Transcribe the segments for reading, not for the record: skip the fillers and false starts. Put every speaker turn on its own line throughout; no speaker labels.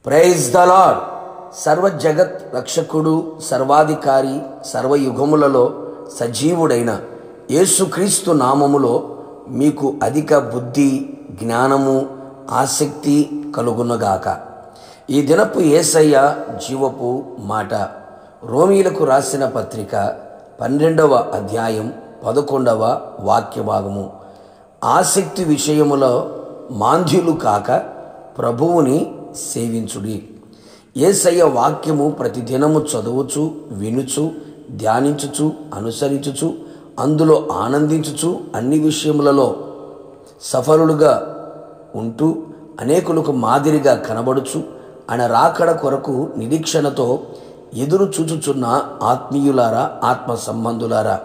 Praise the lord. సర్వ జగత్ రక్షకుడు, సర్వాధికారి, సర్వయుగములలో సజీవుడైన యేసుక్రీస్తు నామములో మీకు అధిక బుద్ధి, జ్ఞానము, ఆసక్తి కలుగునగాక. ఈ దినపు యేసయ్య జీవపు మాట. రోమీలకు రాసిన పత్రిక 12వ అధ్యాయం 11వ వాక్యభాగము. ఆసక్తి విషయములో మాంద్యులు కాక ప్రభువుని సేవించుడి. యేసయ్య వాక్యము ప్రతిదినము చదువుచు, వినుచు, ధ్యానించుచు, అనుసరించుచు, అందులో ఆనందించుచు, అన్ని విషయములలో సఫలులుగా ఉంటూ అనేకులకు మాదిరిగా కనబడుచు, ఆయన రాకడ కొరకు నిరీక్షణతో ఎదురు చూచుచున్న ఆత్మీయులారా, ఆత్మ సంబంధులారా,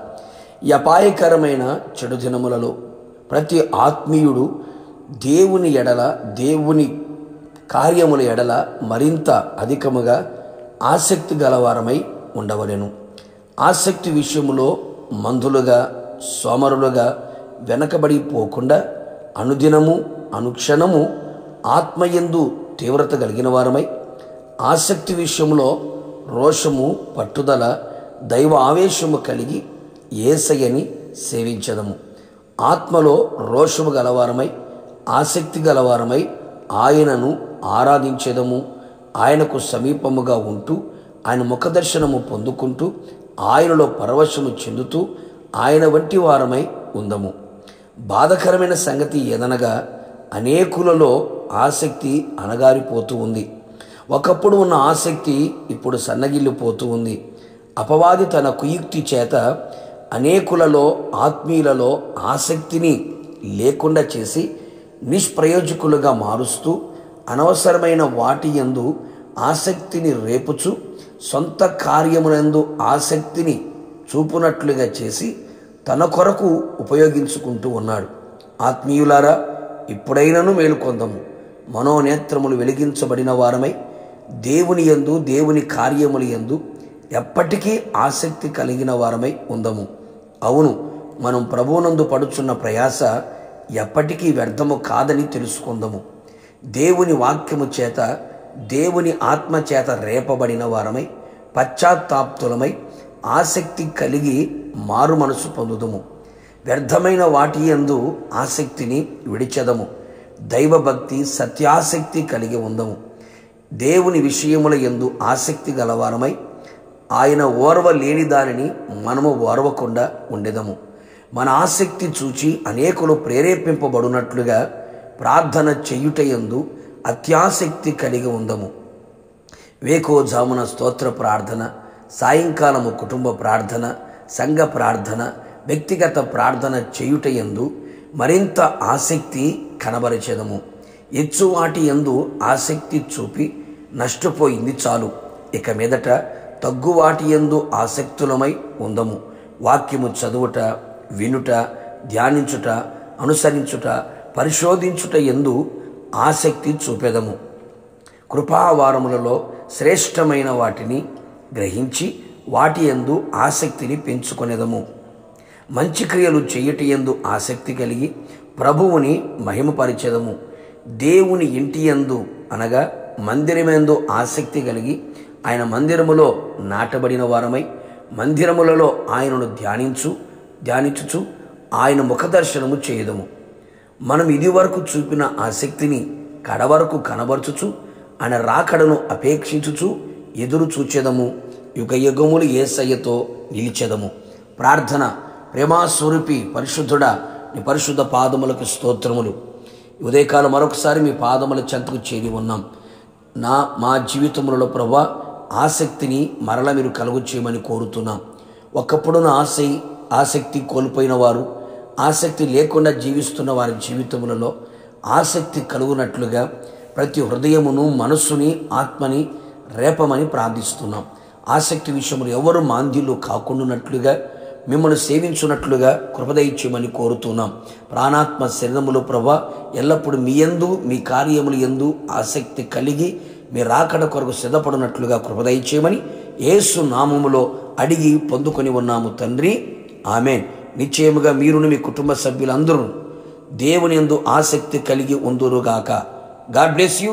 ఈ అపాయకరమైన చెడు దినములలో ప్రతి ఆత్మీయుడు దేవుని ఎడల, దేవుని కార్యముల ఎడల మరింత అధికముగా ఆసక్తి గలవారమై ఉండవలెను. ఆసక్తి విషయములో మందులుగా, సోమరులుగా వెనకబడిపోకుండా అనుదినము, అనుక్షణము ఆత్మయందు తీవ్రత కలిగిన వారమై, ఆసక్తి విషయంలో రోషము, పట్టుదల, దైవ ఆవేశము కలిగి యేసయ్యని సేవించదము. ఆత్మలో రోషము గలవారమై, ఆసక్తి గలవారమై ఆయనను ఆరాధించేదము. ఆయనకు సమీపముగా ఉంటూ, ఆయన ముఖదర్శనము పొందుకుంటూ, ఆయనలో పరవశము చెందుతూ ఆయన వంటి వారమై ఉందము. బాధకరమైన సంగతి ఏదనగా అనేకులలో ఆసక్తి అణగారిపోతూ ఉంది. ఒకప్పుడు ఉన్న ఆసక్తి ఇప్పుడు సన్నగిల్లిపోతూ ఉంది. అపవాది తన కుయుక్తి చేత అనేకులలో, ఆత్మీయులలో ఆసక్తిని లేకుండా చేసి నిష్ప్రయోజకులుగా మారుస్తూ, అనవసరమైన వాటి యందు ఆసక్తిని రేపుచు, సొంత కార్యములందు ఆసక్తిని చూపునట్లుగా చేసి తన కొరకు ఉపయోగించుకుంటూ ఉన్నాడు. ఆత్మీయులారా, ఇప్పుడైనను మేలుకొందము. మనోనేత్రములు వెలిగించబడిన వారమై దేవుని యందు, దేవుని కార్యముల యందు ఎప్పటికీ ఆసక్తి కలిగిన వారమై ఉందము. అవును, మనం ప్రభువునందు పడుచున్న ప్రయాస ఎప్పటికీ వ్యర్థము కాదని తెలుసుకుందాము. దేవుని వాక్యము చేత, దేవుని ఆత్మ చేత రేపబడిన వారమై, పశ్చాత్తాప్తులమై, ఆసక్తి కలిగి మారు మనసు పొందుదము. వ్యర్థమైన వాటి యందు ఆసక్తిని విడిచెదము. దైవభక్తి, సత్యాసక్తి కలిగి ఉందము. దేవుని విషయముల యందు ఆసక్తి గలవారమై ఆయన ఓర్వ లేని దానిని మనము ఓర్వకుండా ఉండెదము. మన ఆసక్తి చూచి అనేకులు ప్రేరేపింపబడినట్లుగా ప్రార్థన చేయుటయందు అత్యాసక్తి కలిగి ఉందము. వేకోజామున స్తోత్ర ప్రార్థన, సాయంకాలము కుటుంబ ప్రార్థన, సంఘ ప్రార్థన, వ్యక్తిగత ప్రార్థన చేయుటయందు మరింత ఆసక్తి కనబరిచెదము. ఎచ్చువాటి యందు ఆసక్తి చూపి నష్టపోయింది చాలు. ఇక మీదట తగ్గువాటి యందు ఆసక్తులమై ఉందము. వాక్యము చదువుట, వినుట, ధ్యానించుట, అనుసరించుట, పరిశోధించుట యందు ఆసక్తి చూపెదము. కృపావారములలో శ్రేష్టమైన వాటిని గ్రహించి వాటి యందు ఆసక్తిని పెంచుకొనేదము. మంచి క్రియలు చేయుట యందు ఆసక్తి కలిగి ప్రభువుని మహిమపరిచెదము. దేవుని ఇంటి యందు అనగా మందిరమందు ఆసక్తి కలిగి ఆయన మందిరములో నాటబడిన వారమై మందిరములలో ఆయనను ధ్యానించుచు ఆయన ముఖదర్శనము చేయదము. మనం ఇదివరకు చూపిన ఆసక్తిని కడవరకు కనబరచుచు ఆయన రాకడను అపేక్షించుచు ఎదురు చూచెదము. యుగయుగములు యేసయ్యతో నిలిచెదము. ప్రార్థన. ప్రేమాస్వరూపి పరిశుద్ధుడా, నీ పరిశుద్ధ పాదములకు స్తోత్రములు. ఉదయకాలం మరొకసారి మీ పాదముల చెంతకు చేరి ఉన్నాం. మా జీవితములలో ప్రభా ఆసక్తిని మరల మీరు కలుగు చేయమని కోరుతున్నాం. ఒకప్పుడున్న ఆసక్తి కోల్పోయిన వారు, ఆసక్తి లేకుండా జీవిస్తున్న వారి జీవితములలో ఆసక్తి కలుగునట్లుగా ప్రతి హృదయమును, మనస్సుని, ఆత్మని రేపమని ప్రార్థిస్తున్నాం. ఆసక్తి విషయంలో ఎవరు మాంద్యులు కాకుండానట్లుగా, మిమ్మల్ని సేవించున్నట్లుగా కృపదయించమని కోరుతున్నాం. ప్రాణాత్మ శరీరములు ప్రభా ఎల్లప్పుడూ మీ యందు, మీ కార్యముల యందు ఆసక్తి కలిగి మీ రాకడ కొరకు సిద్ధపడినట్లుగా కృపదయించమని యేసు నామములో అడిగి పొందుకొని ఉన్నాము తండ్రి. ఆమేన్. నిశ్చయముగా మీరును మీ కుటుంబ సభ్యులందరూ దేవుని యందు ఆసక్తి కలిగి ఉందురుగాక. God bless you.